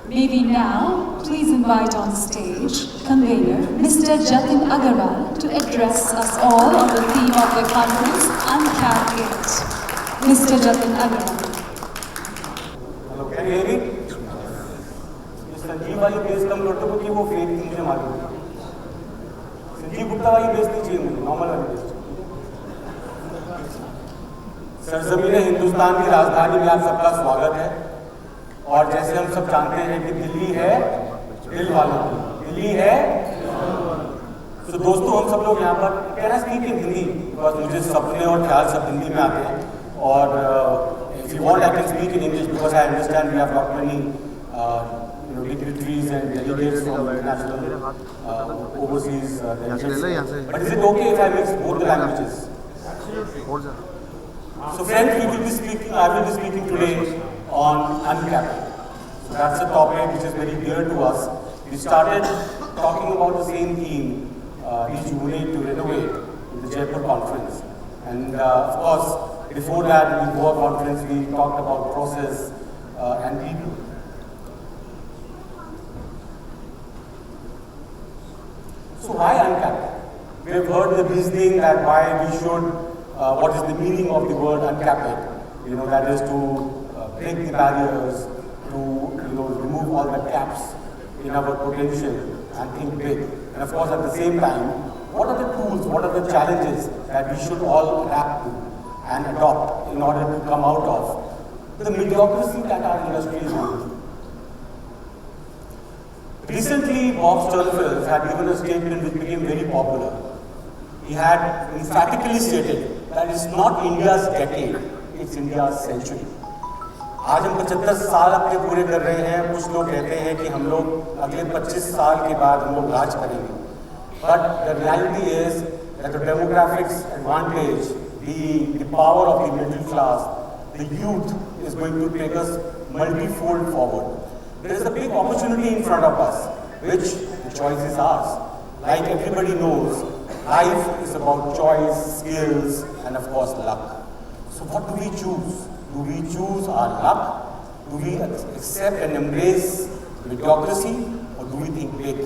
May we now please invite on stage convener Mr. Jatin Aggarwal to address us all on the theme of the conference, UNCAPIT. Mr. Jatin Aggarwal. Hello, can you hear me? Sanjeev वाली base कम कर दो क्योंकि वो fake थी मुझे मालूम है। संजीव गुप्ता वाली बेस नहीं चाहिए मुझे, नॉर्मल वाली बेस चाहिए। सरजमीन हिंदुस्तान की राजधानी में आप सबका स्वागत है। और जैसे हम सब जानते हैं कि दिल्ली है दिल वालों की, दिल्ली है। तो दोस्तों हम सब लोग यहाँ पर कहना स्पीक इन हिंदी, बिकॉज मुझे सपने और ख्याल सब हिंदी में आते हैं। और if you want I can speak in English because I understand we have lot many dignitaries and delegates from international overseas delegations. But is it okay if I mix both the languages? So friends, I will be speaking today on UNCAPIT. So that's a topic which is very dear to us. We started talking about the same theme, rejuvenate to renovate, in the Jaipur conference. And of course, before that, in the Goa conference, we talked about process and people. So why UNCAPIT? We have heard the reasoning that why we should, what is the meaning of the word UNCAPIT? You know, that is to break the barriers, to remove all the caps in our potential and think big. And of course, at the same time, what are the tools, what are the challenges that we should all adapt to and adopt in order to come out of the mediocrity that our industry is in? Recently, Bob Sternfeld had given a statement which became very popular. He had emphatically stated that it's not India's decade, it's India's century. आज हम 75 साल अपने पूरे कर रहे हैं। कुछ लोग कहते हैं कि हम लोग अगले 25 साल के बाद हम लोग राज करेंगे। But the reality is that the demographics advantage, the power of the middle class, the youth is going to take us multi-fold forward. There is a big opportunity in front of us, which the choice is ours. Like everybody knows, life is about choice, skills, and of course luck. So what do we choose? Do we choose our luck? Do we accept and embrace mediocrity, or do we think big?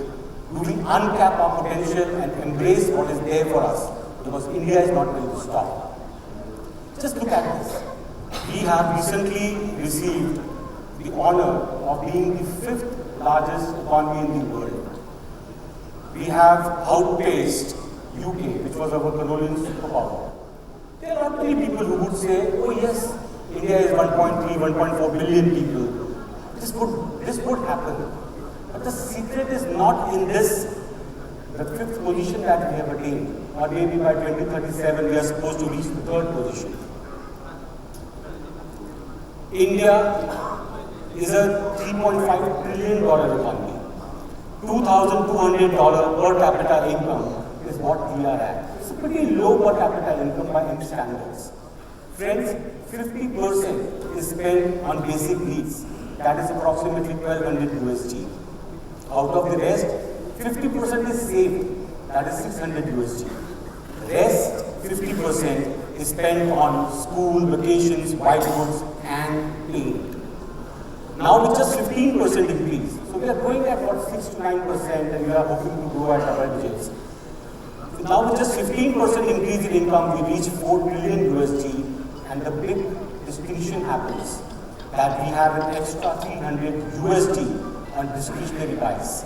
Do we uncap our potential and embrace what is there for us? Because India is not going to stop. Just look at this. We have recently received the honor of being the 5th largest economy in the world. We have outpaced UK, which was our colonial superpower. There are not many people who would say, oh yes, India is 1.3, 1.4 billion people. This would happen. But the secret is not in this, the 5th position that we have attained. Or maybe by 2037 we are supposed to reach the 3rd position. India is a $3.5 trillion economy. $2,200 per capita income is what we are at. It's a pretty low per capita income by any standards. Friends, 50% is spent on basic needs. That is approximately 1200 USD. Out of the rest, 50% is saved. That is 600 USD. The rest, 50% is spent on school, vacations, white goods, and paint. Now with just 15% increase, so we are growing at what 6 to 9%, and we are hoping to grow at double digits. So now with just 15% increase in income, we reach 4 trillion USD, and the big distinction happens that we have an extra 300 USD on discretionary buys.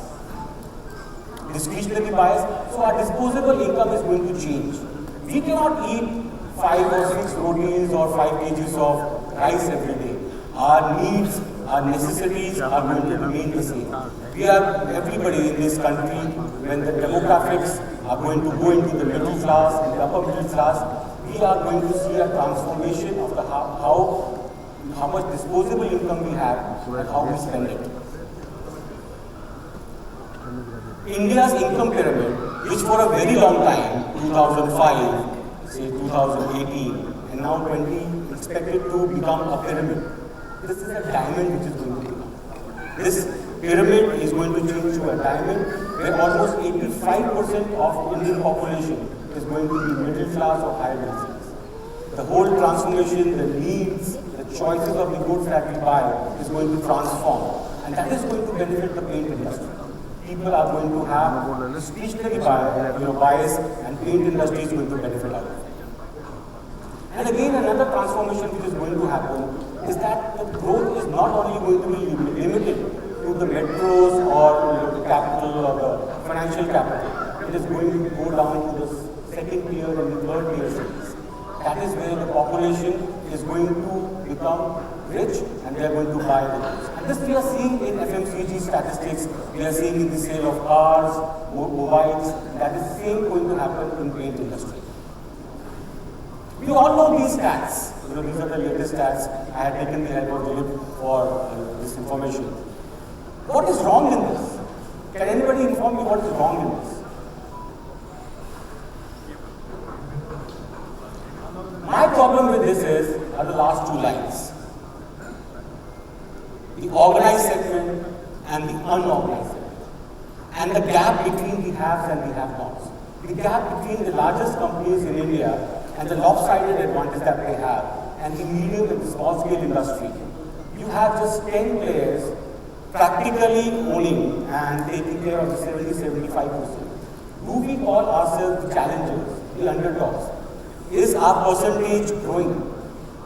Discretionary buys, so our disposable income is going to change. We cannot eat 5 or 6 rotis or 5 kgs of rice every day. Our needs, our necessities are going to remain the same. We are, everybody in this country, when the demographics are going to go into the middle class and the upper middle class, we are going to see a transformation of the how much disposable income we have and how we spend it. India's income pyramid, which for a very long time, 2005, say 2018, and now 20, expected to become a pyramid. This is a diamond which is going to become. This pyramid is going to change to a diamond where almost 85% of Indian population is going to be middle class or higher middle class. The whole transformation, the needs, the choices of the goods that we buy is going to transform. and that is going to benefit the paint industry. People are going to have discretionary bias, and paint industry is going to benefit out of it. And again, another transformation which is going to happen is that the growth is not only going to be limited to the metros or the capital or the financial capital. It is going to go down to the second tier and the third tier cities. That is where the population is going to become rich and they are going to buy the goods. And this we are seeing in FMCG statistics, we are seeing in the sale of cars, mobiles. That is the same going to happen in paint industry. We all know these stats. These are the latest stats. I had taken the help of Dilip for this information. What is wrong in this? Can anybody inform me what is wrong in this? My problem with this are the last two lines. The organized segment and the unorganized segment. And the gap between the haves and the have-nots. The gap between the largest companies in India and the lopsided advantage that they have, and the medium and the small scale industry. You have just 10 players practically owning and taking care of the 70-75%. Do we call ourselves the challengers, the underdogs? Is our percentage growing?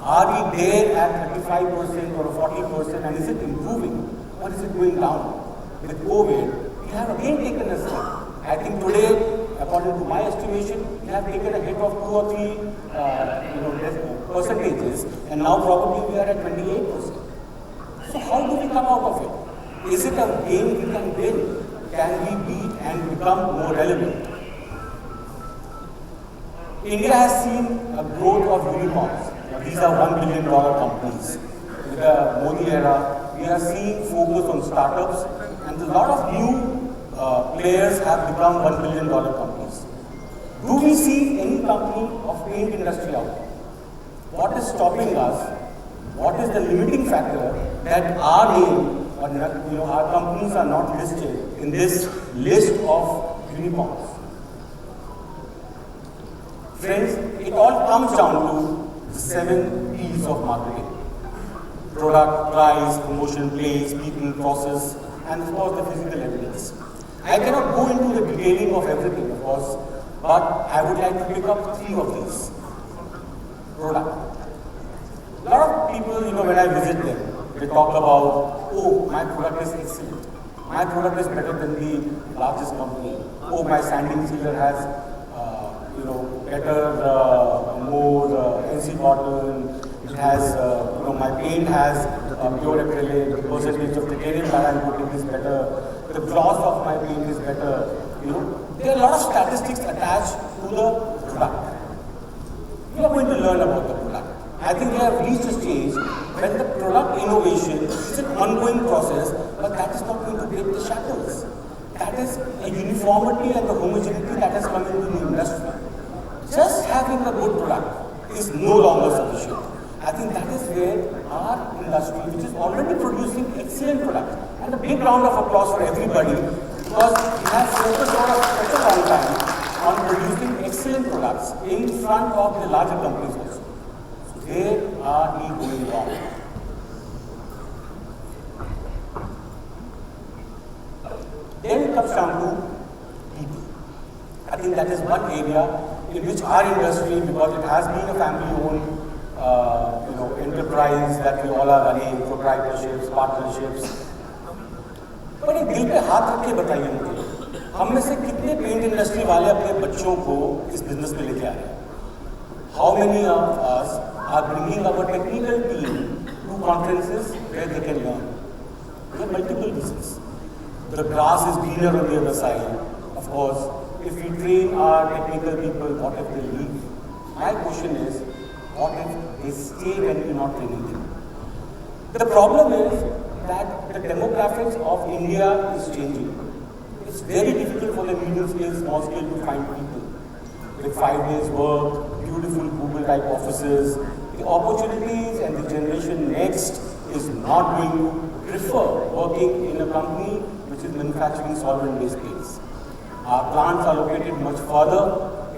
Are we there at 35% or 40%, and is it improving or is it going down? With COVID, we have again taken a step. I think today, according to my estimation, we have taken a hit of 2 or 3 percentages, and now probably we are at 28%. So how do we come out of it? Is it a game we can win? Can we beat and become more relevant? India has seen a growth of unicorns. These are $1 billion companies. With the Modi era, we are seeing focus on startups, and a lot of new players have become $1 billion companies. Do we see any company of paint industry out there? What is stopping us? What is the limiting factor that our name or our companies are not listed in this list of unicorns? Friends, it all comes down to the 7 P's of marketing: product, price, promotion, place, people, process, and of course the physical evidence. I cannot go into the detailing of everything, of course, but I would like to pick up 3 of these. Product. A lot of people, when I visit them, they talk about, oh, my product is excellent. My product is better than the largest company. Oh, my sanding sealer has, better, more NC cotton. It has, my paint has pure acrylic. The percentage of titanium that I'm putting is better. The gloss of my paint is better. There are a lot of statistics attached to the product. We are going to learn about the product. I think we have reached a stage when the product innovation is an ongoing process, but that is not going to break the shackles. That is a uniformity and the homogeneity that has come into the industry. Just having a good product is no longer sufficient. I think that is where our industry, which is already producing excellent products, and a big round of applause for everybody, because we have focused for such a long time on producing excellent products in front of the larger companies also. So where are we going wrong? Then it comes down to people. I think that is one area in which our industry, because it has been a family-owned enterprise that we all are running, proprietorships, partnerships. पर एक दिल पे हाथ रख के बताइए मुझे, हम में से कितने पेंट इंडस्ट्री वाले अपने बच्चों को इस बिजनेस में लेके आ रहे हैं? How many of us are bringing our technical team to conferences where they can learn? There are multiple reasons. The grass is greener on the other side. Of course, if we train our technical people, what if they leave? My question is, what if they stay when we're not training them? The problem is that the demographics of India is changing. It's very difficult for the medium scale, small scale to find people. With 5 days work, beautiful Google type offices, the opportunities and the generation next is not going to prefer working in a company which is manufacturing solvent based paints. Our plants are located much further.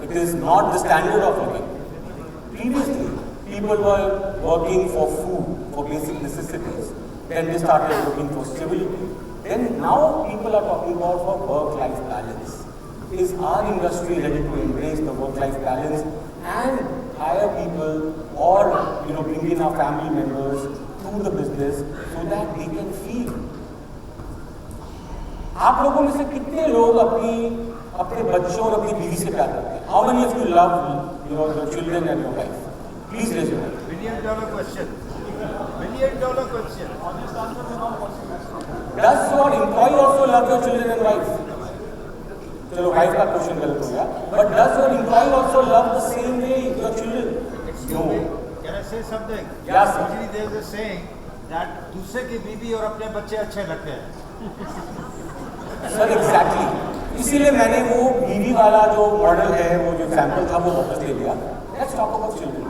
It is not the standard of living. Previously, people were working for food, for basic necessities. Then they started looking for stability. Then now people are talking about for work-life balance. Is our industry ready to embrace the work-life balance and hire people or bring in our family members to the business so that they can feel? आप लोगों में से कितने लोग अपने बच्चों और अपनी बीवी से प्यार करते हैं? How many of you love your children and your wife? Please raise your hand. $1 million question. $1 million question. Does your employee also love your children and wife? चलो wife का question गलत हो गया. But does your employee also love the same way your children? No. Can I say something? Yes, sir. Usually there is a saying that दूसरे की बीवी और अपने बच्चे अच्छे लगते हैं. सर एग्जैक्टली इसीलिए मैंने वो बीवी वाला जो मॉडल है वो जो सैंपल था वो वापस ले लिया. Let's talk about children.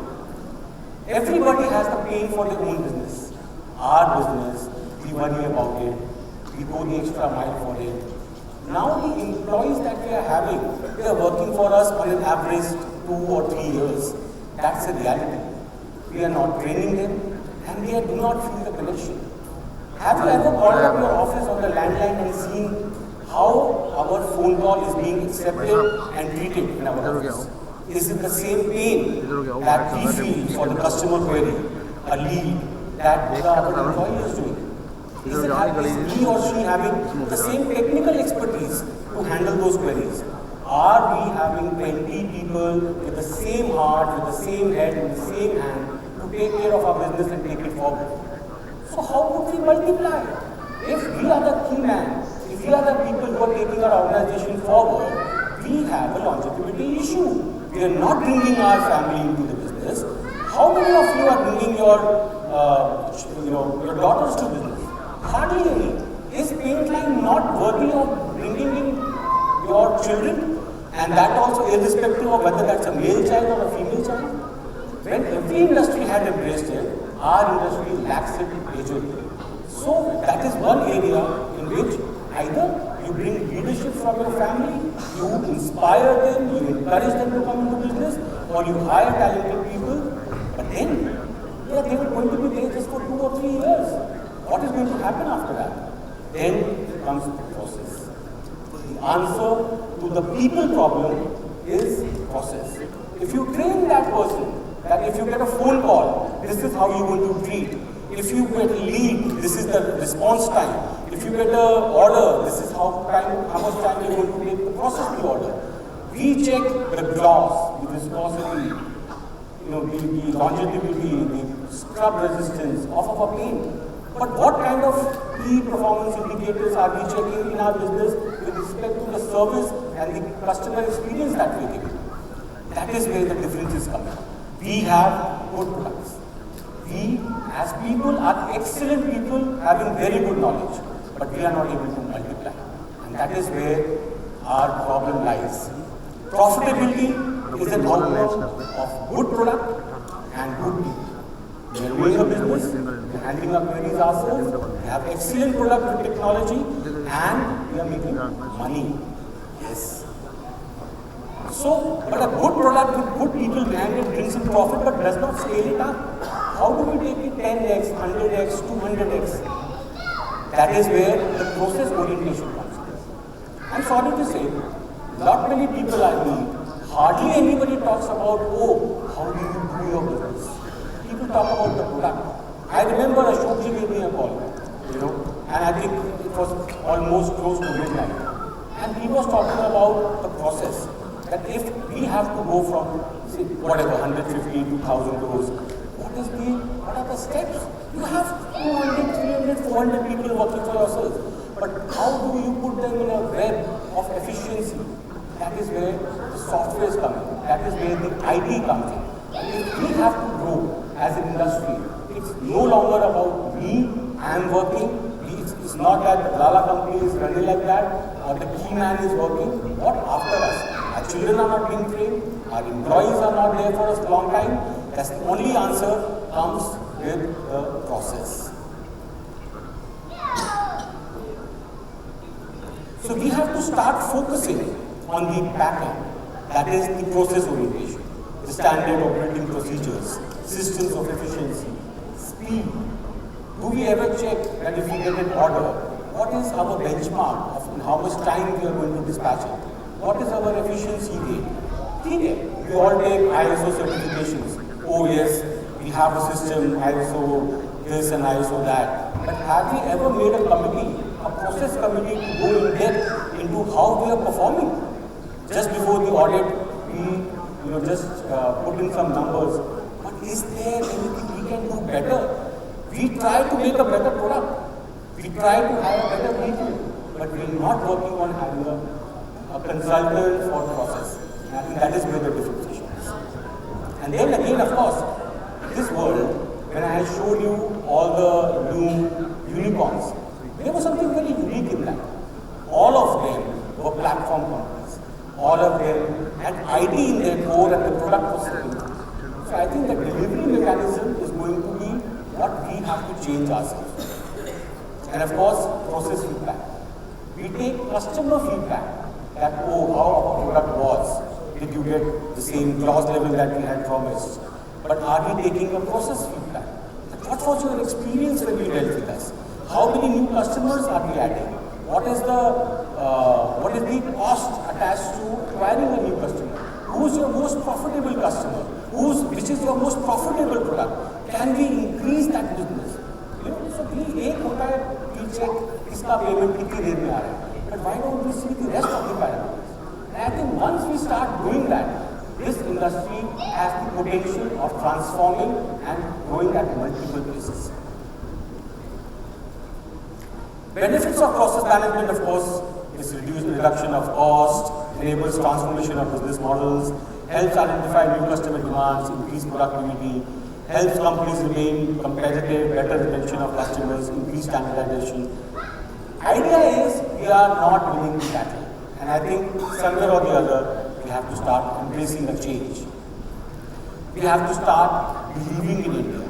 Everybody has the pain for their own business. Our business, we worry about it, we go the extra mile for it. Now the employees that we are having, they are working for us on an average 2 or 3 years. That's a reality. We are not training them and we do not feel the connection. Have you ever called up your office on the landline and seen how our phone call is being accepted and treated in our office? Is it the same pain that we feel for the customer query, a lead that our employee is doing? Is he or she having the same technical expertise to handle those queries? Are we having 20 people with the same heart, with the same head, with the same hand to take care of our business and take it forward? So how would we multiply? If we are the key man, if we are the people who are taking our organization forward, we have a longevity issue. We are not bringing our family into the business. How many of you are bringing your daughters to business? Hardly any. Is paint line not worthy of bringing in your children? And that also irrespective of whether that's a male child or a female child? When every industry had embraced it, our industry lacks it majorly. So that is one area in which either you bring leadership from your family, you inspire them, you encourage them to come into business, or you hire talented people, but then they are going to be there just for 2 or 3 years. What is going to happen after that? Then comes the process. The answer to the people problem is process. If you train that person, that if you get a phone call, this is how you are going to treat. If you get a lead, this is the response time. If you get an order, this is how much time you are going to take to process the order. We check the gloss, the viscosity, the longevity, the scrub resistance of our paint. But what kind of key performance indicators are we checking in our business with respect to the service and the customer experience that we give? That is where the difference is coming. We have good products. We as people are excellent people having very good knowledge, but we are not able to multiply. And that is where our problem lies. Profitability is an outcome of good product and good people. We are doing a business, we are handling our queries ourselves, we have excellent product with technology, and we are making money. Yes. So, but a good product with good people behind it brings in profit but does not scale it up. How do we take it 10x, 100x, 200x? That is where the process orientation comes in. I'm sorry to say, not many people I meet, hardly anybody talks about, how do you do your business? People talk about the product. I remember Ashokji gave me a call, and I think it was almost close to midnight. And he was talking about the process. That if we have to go from, say, whatever, 150 to 1,000 crores, what are the steps? You have 200, 300, 400 people working for yourselves. But how do you put them in a web of efficiency? That is where the software is coming. That is where the IT comes in. If we have to grow as an industry, it's no longer about me, I am working. It's not that the Lala company is running like that, or the key man is working. What after us? Our children are not being trained, our employees are not there for a long time. That's the only answer comes with the process. So we have to start focusing on the back end, that is the process orientation, the standard operating procedures, systems of efficiency, speed. Do Do we ever check that if we get an order, what is our benchmark of how much time we are going to dispatch it? What is our efficiency rate? Okay. We all take ISO certifications. Oh yes, we have a system, ISO this and ISO that. But have we ever made a committee, a process committee to go in depth into how we are performing? Just before the audit, we just put in some numbers. But is there anything we can do better? We try to make a better product. We try to hire better people. But we are not working on having a consultant for process. And I think that is where the differentiation is. And then again, of course, this world, when I showed you all the Loom unicorns, there was something very unique in that. All of them were platform companies. All of them had IT in their core and the product was simple. So I think the delivery mechanism is going to be what we have to change ourselves. And of course, process feedback. We take customer feedback that, oh, how our product was. Did you get the same clause level that we had promised? But are we taking a process feedback? What was your experience when you dealt with us? How many new customers are we adding? What is the cost attached to acquiring a new customer? Who's your most profitable customer? Which is your most profitable product? Can we increase that business? So we check इसका payment कितनी देर में आ रहा है. But why don't we see the rest of the parameters? And I think once we start doing that, this industry has the potential of transforming and growing at multiple places. Benefits of process management, of course, is reduction of cost, enables transformation of business models, helps identify new customer demands, increase productivity, helps companies remain competitive, better retention of customers, increase standardization. Idea is we are not winning the battle. And I think somewhere or the other, we have to start embracing a change. We have to start believing in India,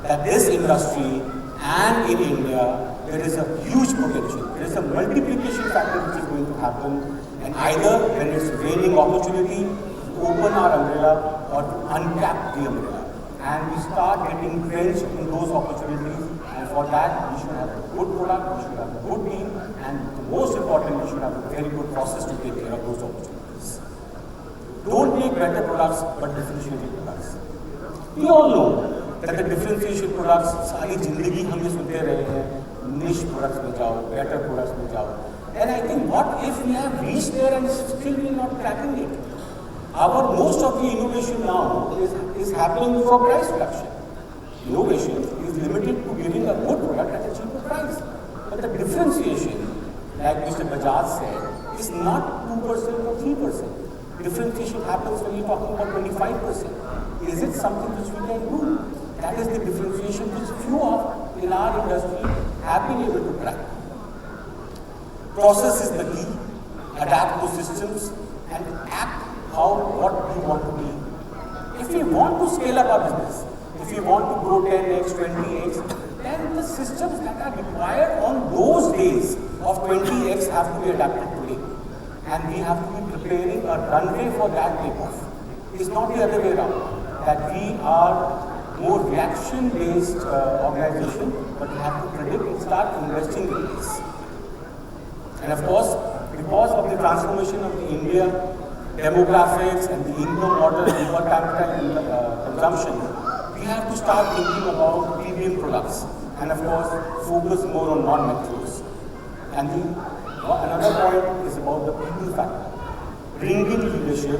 that this industry and in India, there is a huge potential. There is a multiplication factor which is going to happen. And either when it's raining opportunity, open our umbrella or uncap the umbrella. And we start getting drenched in those opportunities. And for that, we should have a good product, we should have a good team, and the most important, we should have a very good process to take care of those opportunities. Don't make better products, but differentiated products. We all know that the differentiation products, सारी जिंदगी हम ये सुनते रहे हैं, niche products में जाओ, better products में जाओ. And I think what if we have reached there and still we are not cracking it? Most of the innovation now is happening for price reduction. Innovation is limited to giving a good product at a cheaper price. But the differentiation, like Mr. Bajaj said, is not 2% or 3%. Differentiation happens when you're talking about 25%. Is it something which we can do? That is the differentiation which few of in our industry have been able to crack. Process is the key. Adapt to systems and act what we want to be. If we want to scale up our business, if we want to grow 10x, 20x, then the systems that are required on those days of 20x have to be adapted today. And we have to be preparing a runway for that takeoff. It's not the other way around, that we are more reaction-based organization, but we have to predict and start investing in this. And of course, because of the transformation of the India demographics and the income model and per capita consumption, we have to start thinking about premium products and of course focus more on non-metros. And another point is about the people factor. Bring in leadership,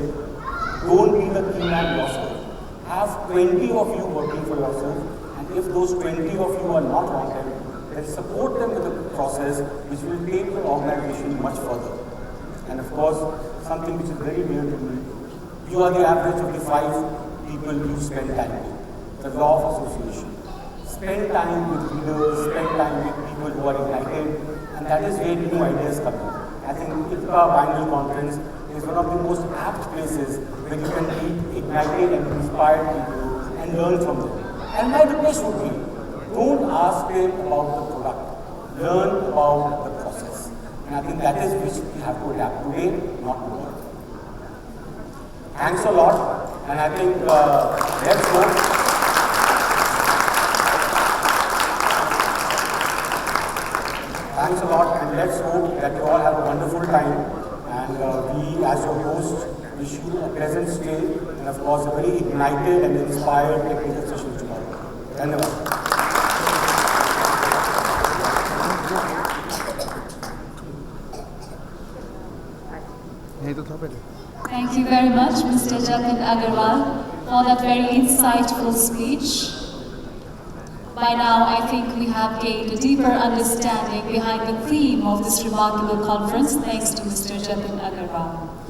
don't be the key man yourself. Have 20 of you working for yourself, and if those 20 of you are not wanted, then support them with a process which will take the organization much further. And of course, something which is very dear to me, you are the average of the 5 people you spend time with. The law of association. Spend time with leaders, spend time with people who are ignited, and that is where new ideas come in. I think IPCA Biennial Conference is one of the most apt places where you can be ignited and inspired people and learn from them. And my request would be, don't ask them about the product, learn about the process. And I think that is which we have to adapt today, not tomorrow. Thanks a lot, and I think let's go. Thanks a lot, and let's hope that you all have a wonderful time. And we, as your host, wish you a pleasant stay and, of course, a very ignited and inspired technical session tomorrow. Dhanyavad. Thank you very much, Mr. Jatin Aggarwal, for that very insightful speech. By now, I think we have gained a deeper understanding behind the theme of this remarkable conference, thanks to Mr. Jatin Aggarwal.